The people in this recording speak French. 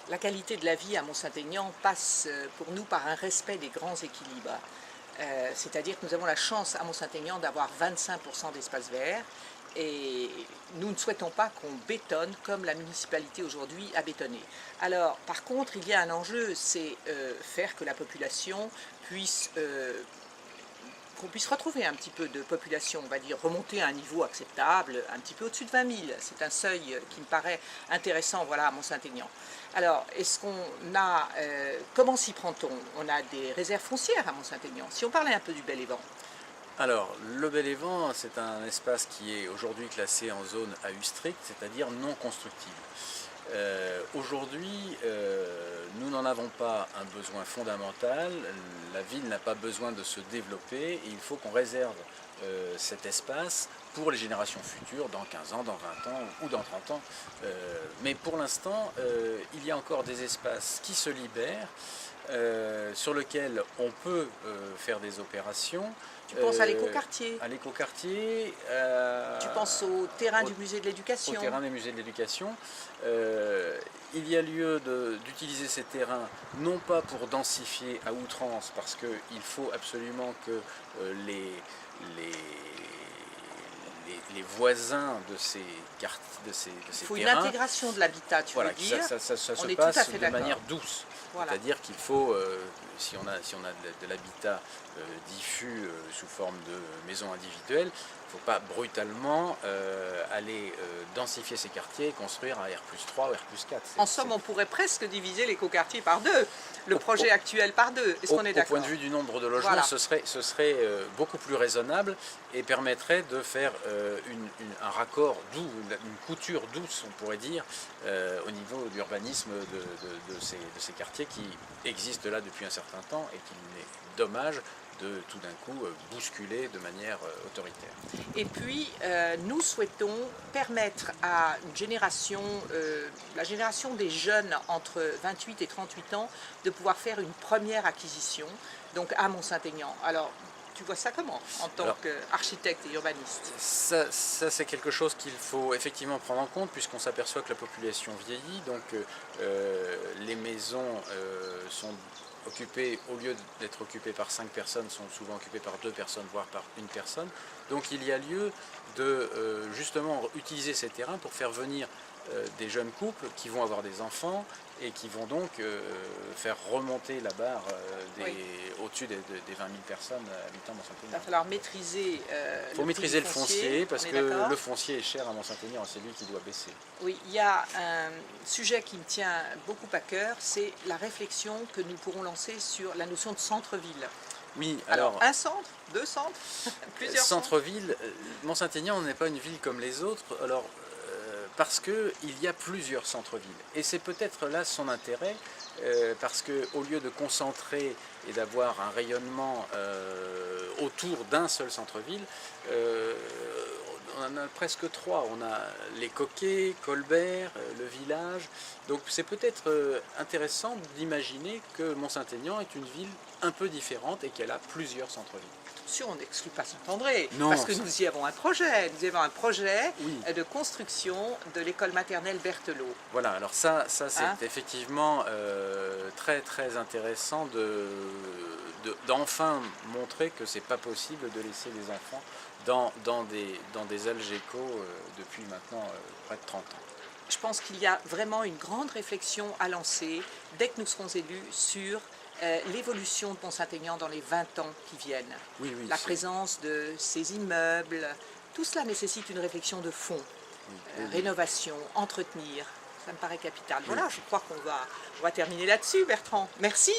La qualité de la vie à Mont-Saint-Aignan passe pour nous par un respect des grands équilibres. C'est-à-dire que nous avons la chance à Mont-Saint-Aignan d'avoir 25% d'espace vert et nous ne souhaitons pas qu'on bétonne comme la municipalité aujourd'hui a bétonné. Alors par contre il y a un enjeu, c'est faire que la population puisse qu'on puisse retrouver un petit peu de population, on va dire, remonter à un niveau acceptable, un petit peu au-dessus de 20 000. C'est un seuil qui me paraît intéressant, voilà, à Mont-Saint-Aignan. Alors, est-ce qu'on a, comment s'y prend-on? On a des réserves foncières à Mont-Saint-Aignan. Si on parlait un peu du Bel-Évent. Alors, le Bel-Évent, c'est un espace qui est aujourd'hui classé en zone AU strict, c'est-à-dire non constructible. Aujourd'hui, nous n'en avons pas un besoin fondamental, la ville n'a pas besoin de se développer, et il faut qu'on réserve cet espace pour les générations futures, dans 15 ans, dans 20 ans ou dans 30 ans. Mais pour l'instant, il y a encore des espaces qui se libèrent, sur lesquels on peut faire des opérations. Tu penses à l'écoquartier? À l'écoquartier. Tu penses au terrain du musée de l'éducation? Au terrain des musées de l'éducation. Il y a lieu d'utiliser ces terrains, non pas pour densifier à outrance, parce qu'il faut absolument que les voisins de ces quartiers, de ces terrains... Il faut une intégration de l'habitat, tu veux dire. Ça se passe de manière douce. Voilà. C'est-à-dire qu'il faut, si on a de l'habitat diffus sous forme de maisons individuelles, il ne faut pas brutalement aller densifier ces quartiers et construire un R+3 ou R+4. En somme, on pourrait presque diviser l'écoquartier par deux, le projet actuel par deux. Est-ce qu'on est d'accord? Au point de vue du nombre de logements, voilà. ce serait beaucoup plus raisonnable et permettrait de faire un raccord doux, une couture douce, on pourrait dire, au niveau de l'urbanisme de ces quartiers qui existent là depuis un certain temps et qu'il est dommage de tout d'un coup bousculer de manière autoritaire. Et puis nous souhaitons permettre à une génération, la génération des jeunes entre 28 et 38 ans, de pouvoir faire une première acquisition, donc à Mont-Saint-Aignan. Alors, tu vois ça comment, en tant qu'architecte et urbaniste? Ça c'est quelque chose qu'il faut effectivement prendre en compte, puisqu'on s'aperçoit que la population vieillit, donc les maisons sont occupées, au lieu d'être occupées par 5 personnes, sont souvent occupées par 2 personnes, voire par une personne. Donc il y a lieu de justement utiliser ces terrains pour faire venir des jeunes couples qui vont avoir des enfants et qui vont donc faire remonter la barre au-dessus des 20 000 personnes habitant Mont-Saint-Aignan. Il va falloir maîtriser il faut maîtriser le foncier, parce que le foncier est cher à Mont-Saint-Aignan, c'est lui qui doit baisser. Oui, il y a un sujet qui me tient beaucoup à cœur, c'est la réflexion que nous pourrons lancer sur la notion de centre-ville. Oui, alors un centre, 2 centres, plusieurs centre-ville, Mont-Saint-Aignan n'est pas une ville comme les autres, alors parce qu'il y a plusieurs centres-villes. Et c'est peut-être là son intérêt, parce qu'au lieu de concentrer et d'avoir un rayonnement autour d'un seul centre-ville, on en a presque 3. On a les Coquets, Colbert, le village. Donc c'est peut-être intéressant d'imaginer que Mont-Saint-Aignan est une ville un peu différente et qu'elle a plusieurs centres-villes. Attention, on n'exclut pas Saint-André, parce que nous y avons un projet. Nous y avons un projet de construction de l'école maternelle Berthelot. Voilà, alors ça c'est effectivement très très intéressant d'enfin montrer que c'est pas possible de laisser les enfants dans des algécos depuis maintenant près de 30 ans. Je pense qu'il y a vraiment une grande réflexion à lancer dès que nous serons élus sur l'évolution de Mont-Saint-Aignan dans les 20 ans qui viennent. La présence de ces immeubles, tout cela nécessite une réflexion de fond, rénovation, entretenir, ça me paraît capital. Voilà, je crois qu'on va terminer là-dessus, Bertrand. Merci.